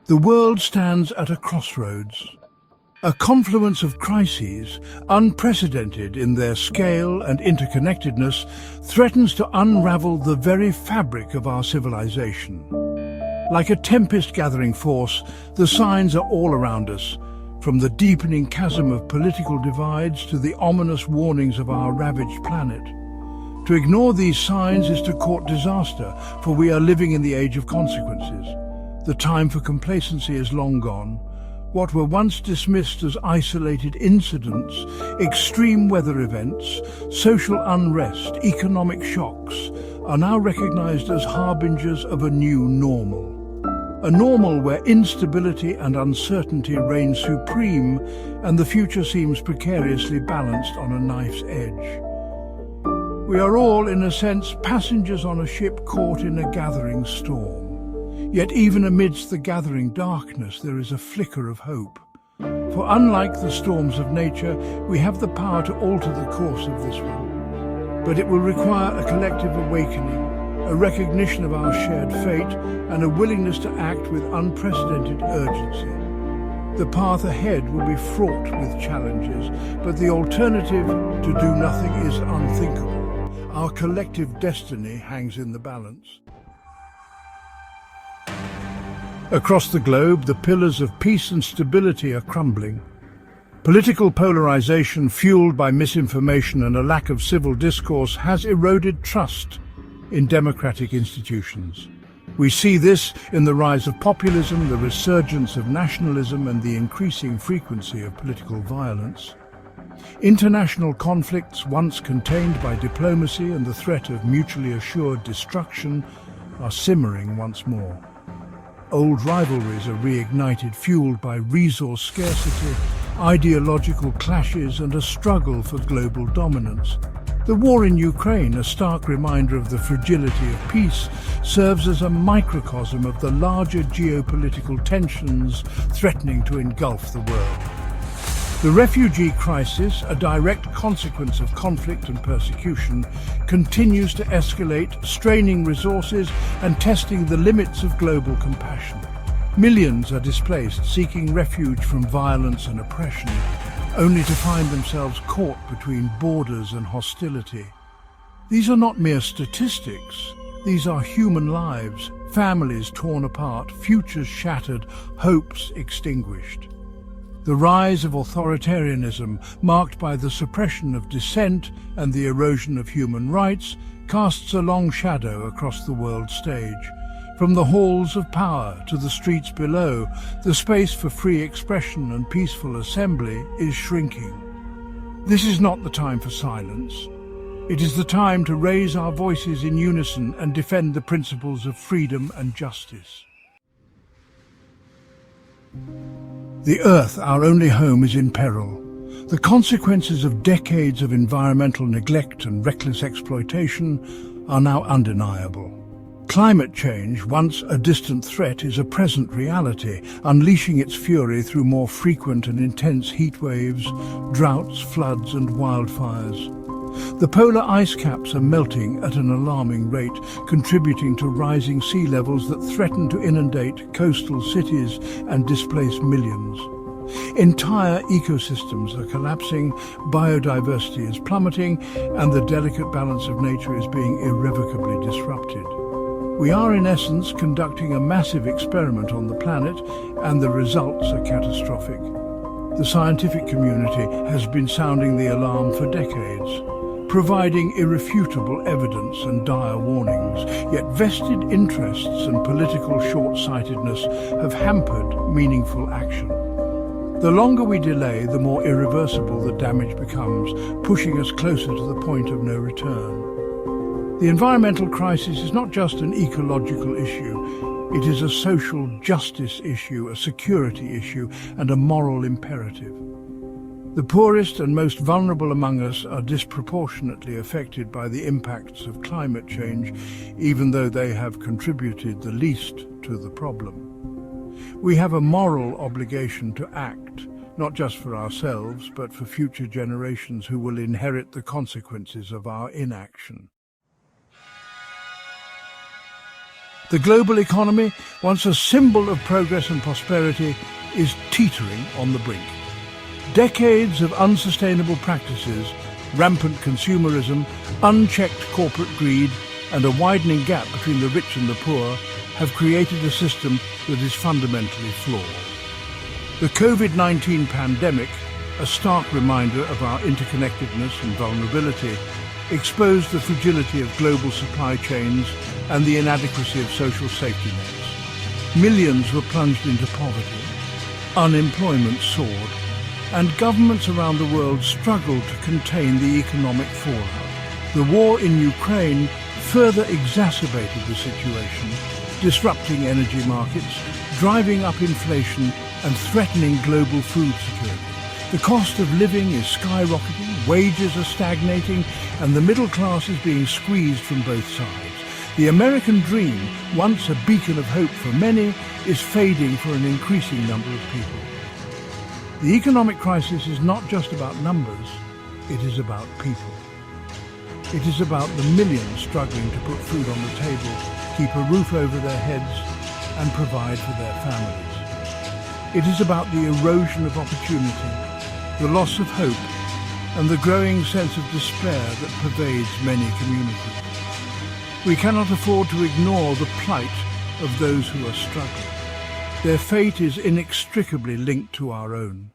The world stands at a crossroads. A confluence of crises, unprecedented in their scale and interconnectedness, threatens to unravel the very fabric of our civilization. Like a tempest-gathering force, the signs are all around us, from the deepening chasm of political divides to the ominous warnings of our ravaged planet. To ignore these signs is to court disaster, for we are living in the age of consequences. The time for complacency is long gone. What were once dismissed as isolated incidents, extreme weather events, social unrest, economic shocks, are now recognized as harbingers of a new normal. A normal where instability and uncertainty reign supreme and the future seems precariously balanced on a knife's edge. We are all, in a sense, passengers on a ship caught in a gathering storm. Yet even amidst the gathering darkness there is a flicker of hope. For unlike the storms of nature, we have the power to alter the course of this one. But it will require a collective awakening, a recognition of our shared fate, and a willingness to act with unprecedented urgency. The path ahead will be fraught with challenges, but the alternative to do nothing is unthinkable. Our collective destiny hangs in the balance. Across the globe, the pillars of peace and stability are crumbling. Political polarization, fueled by misinformation and a lack of civil discourse, has eroded trust in democratic institutions. We see this in the rise of populism, the resurgence of nationalism, and the increasing frequency of political violence. International conflicts, once contained by diplomacy and the threat of mutually assured destruction, are simmering once more. Old rivalries are reignited, fueled by resource scarcity, ideological clashes, and a struggle for global dominance. The war in Ukraine, a stark reminder of the fragility of peace, serves as a microcosm of the larger geopolitical tensions threatening to engulf the world. The refugee crisis, a direct consequence of conflict and persecution, continues to escalate, straining resources and testing the limits of global compassion. Millions are displaced, seeking refuge from violence and oppression, only to find themselves caught between borders and hostility. These are not mere statistics. These are human lives, families torn apart, futures shattered, hopes extinguished. The rise of authoritarianism, marked by the suppression of dissent and the erosion of human rights, casts a long shadow across the world stage. From the halls of power to the streets below, the space for free expression and peaceful assembly is shrinking. This is not the time for silence. It is the time to raise our voices in unison and defend the principles of freedom and justice. The Earth, our only home, is in peril. The consequences of decades of environmental neglect and reckless exploitation are now undeniable. Climate change, once a distant threat, is a present reality, unleashing its fury through more frequent and intense heat waves, droughts, floods, and wildfires. The polar ice caps are melting at an alarming rate, contributing to rising sea levels that threaten to inundate coastal cities and displace millions. Entire ecosystems are collapsing, biodiversity is plummeting, and the delicate balance of nature is being irrevocably disrupted. We are, in essence, conducting a massive experiment on the planet, and the results are catastrophic. The scientific community has been sounding the alarm for decades, providing irrefutable evidence and dire warnings, yet vested interests and political short-sightedness have hampered meaningful action. The longer we delay, the more irreversible the damage becomes, pushing us closer to the point of no return. The environmental crisis is not just an ecological issue, it is a social justice issue, a security issue, and a moral imperative. The poorest and most vulnerable among us are disproportionately affected by the impacts of climate change, even though they have contributed the least to the problem. We have a moral obligation to act, not just for ourselves, but for future generations who will inherit the consequences of our inaction. The global economy, once a symbol of progress and prosperity, is teetering on the brink. Decades of unsustainable practices, rampant consumerism, unchecked corporate greed, and a widening gap between the rich and the poor have created a system that is fundamentally flawed. The COVID-19 pandemic, a stark reminder of our interconnectedness and vulnerability, exposed the fragility of global supply chains and the inadequacy of social safety nets. Millions were plunged into poverty, unemployment soared, and governments around the world struggled to contain the economic fallout. The war in Ukraine further exacerbated the situation, disrupting energy markets, driving up inflation, and threatening global food security. The cost of living is skyrocketing, wages are stagnating, and the middle class is being squeezed from both sides. The American dream, once a beacon of hope for many, is fading for an increasing number of people. The economic crisis is not just about numbers, it is about people. It is about the millions struggling to put food on the table, keep a roof over their heads, and provide for their families. It is about the erosion of opportunity, the loss of hope, and the growing sense of despair that pervades many communities. We cannot afford to ignore the plight of those who are struggling. Their fate is inextricably linked to our own.